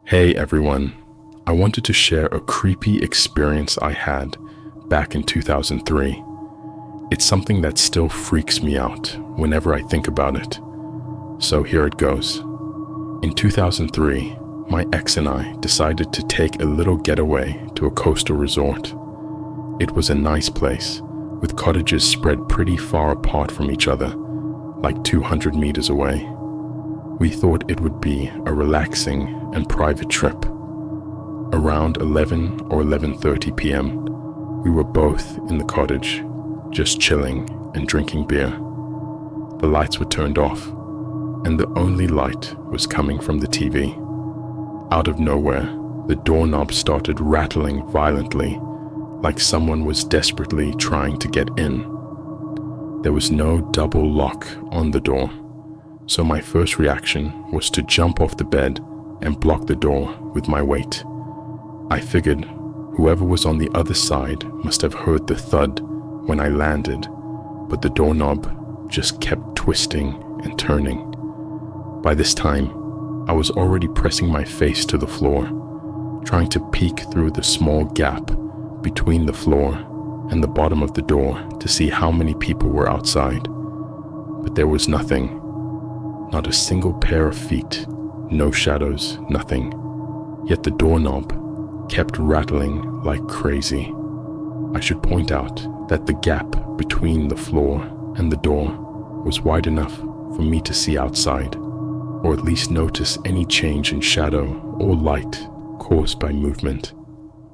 Hey everyone, I wanted to share a creepy experience I had back in 2003. It's something that still freaks me out whenever I think about it. So here it goes. In 2003, my ex and I decided to take a little getaway to a coastal resort. It was a nice place, with cottages spread pretty far apart from each other, like 200 meters away. We thought it would be a relaxing and private trip. Around 11 or 11:30 p.m., we were both in the cottage, just chilling and drinking beer. The lights were turned off, and the only light was coming from the TV. Out of nowhere, the doorknob started rattling violently, like someone was desperately trying to get in. There was no double lock on the door, so my first reaction was to jump off the bed and block the door with my weight. I figured whoever was on the other side must have heard the thud when I landed, but the doorknob just kept twisting and turning. By this time, I was already pressing my face to the floor, trying to peek through the small gap between the floor and the bottom of the door to see how many people were outside. But there was nothing. Not a single pair of feet, no shadows, nothing. Yet the doorknob kept rattling like crazy. I should point out that the gap between the floor and the door was wide enough for me to see outside, or at least notice any change in shadow or light caused by movement.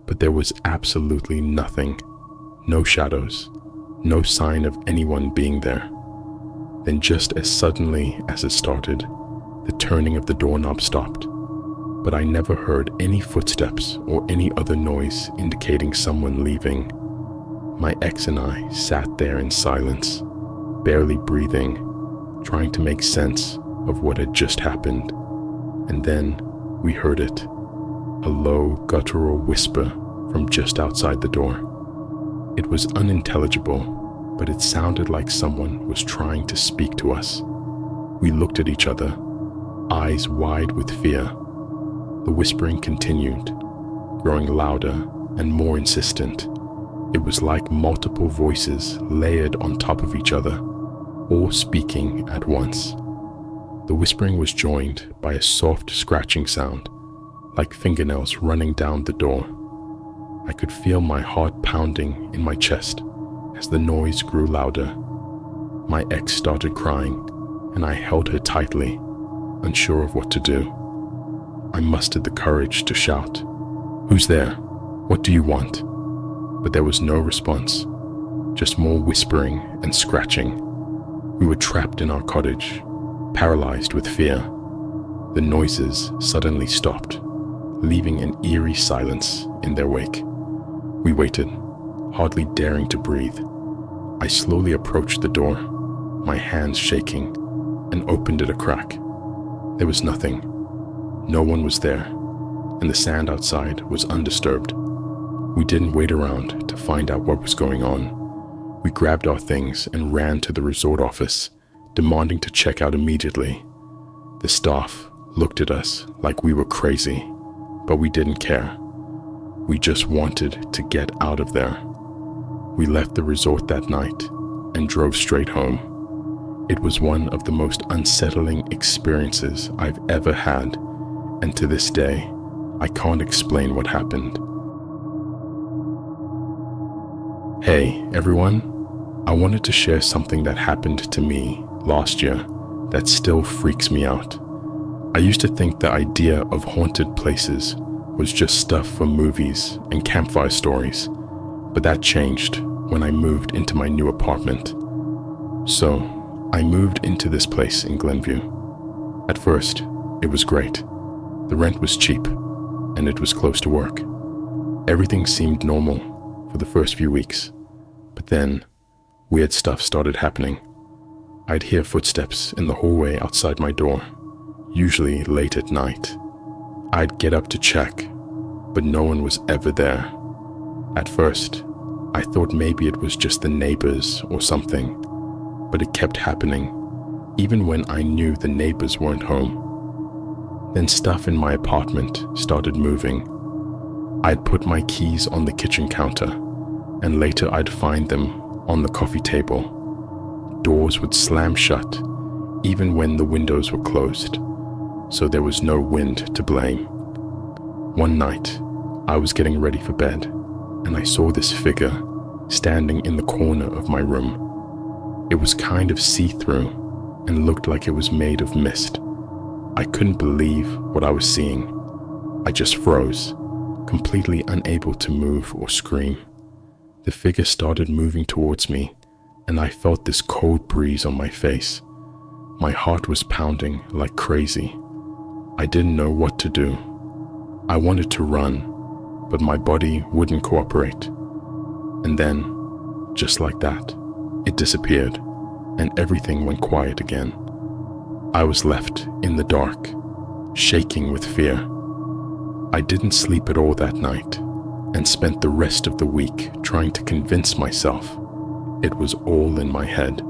But there was absolutely nothing. No shadows, no sign of anyone being there. Then just as suddenly as it started, the turning of the doorknob stopped, but I never heard any footsteps or any other noise indicating someone leaving. My ex and I sat there in silence, barely breathing, trying to make sense of what had just happened. And then we heard it, a low guttural whisper from just outside the door. It was unintelligible, but it sounded like someone was trying to speak to us. We looked at each other, eyes wide with fear. The whispering continued, growing louder and more insistent. It was like multiple voices layered on top of each other, all speaking at once. The whispering was joined by a soft scratching sound, like fingernails running down the door. I could feel my heart pounding in my chest as the noise grew louder. My ex started crying, and I held her tightly, unsure of what to do. I mustered the courage to shout, "Who's there? What do you want?" But there was no response, just more whispering and scratching. We were trapped in our cottage, paralyzed with fear. The noises suddenly stopped, leaving an eerie silence in their wake. We waited, hardly daring to breathe. I slowly approached the door, my hands shaking, and opened it a crack. There was nothing. No one was there, and the sand outside was undisturbed. We didn't wait around to find out what was going on. We grabbed our things and ran to the resort office, demanding to check out immediately. The staff looked at us like we were crazy, but we didn't care. We just wanted to get out of there. We left the resort that night and drove straight home. It was one of the most unsettling experiences I've ever had, and to this day, I can't explain what happened. Hey everyone, I wanted to share something that happened to me last year that still freaks me out. I used to think the idea of haunted places was just stuff for movies and campfire stories, but that changed when I moved into my new apartment. So, I moved into this place in Glenview. At first, it was great. The rent was cheap, and it was close to work. Everything seemed normal for the first few weeks, but then weird stuff started happening. I'd hear footsteps in the hallway outside my door, usually late at night. I'd get up to check, but no one was ever there. At first, I thought maybe it was just the neighbors or something, but it kept happening, even when I knew the neighbors weren't home. Then stuff in my apartment started moving. I'd put my keys on the kitchen counter, and later I'd find them on the coffee table. Doors would slam shut, even when the windows were closed, so there was no wind to blame. One night, I was getting ready for bed, and I saw this figure standing in the corner of my room. It was kind of see-through and looked like it was made of mist. I couldn't believe what I was seeing. I just froze, completely unable to move or scream. The figure started moving towards me, and I felt this cold breeze on my face. My heart was pounding like crazy. I didn't know what to do. I wanted to run, but my body wouldn't cooperate. And then, just like that, it disappeared, and everything went quiet again. I was left in the dark, shaking with fear. I didn't sleep at all that night, and spent the rest of the week trying to convince myself it was all in my head.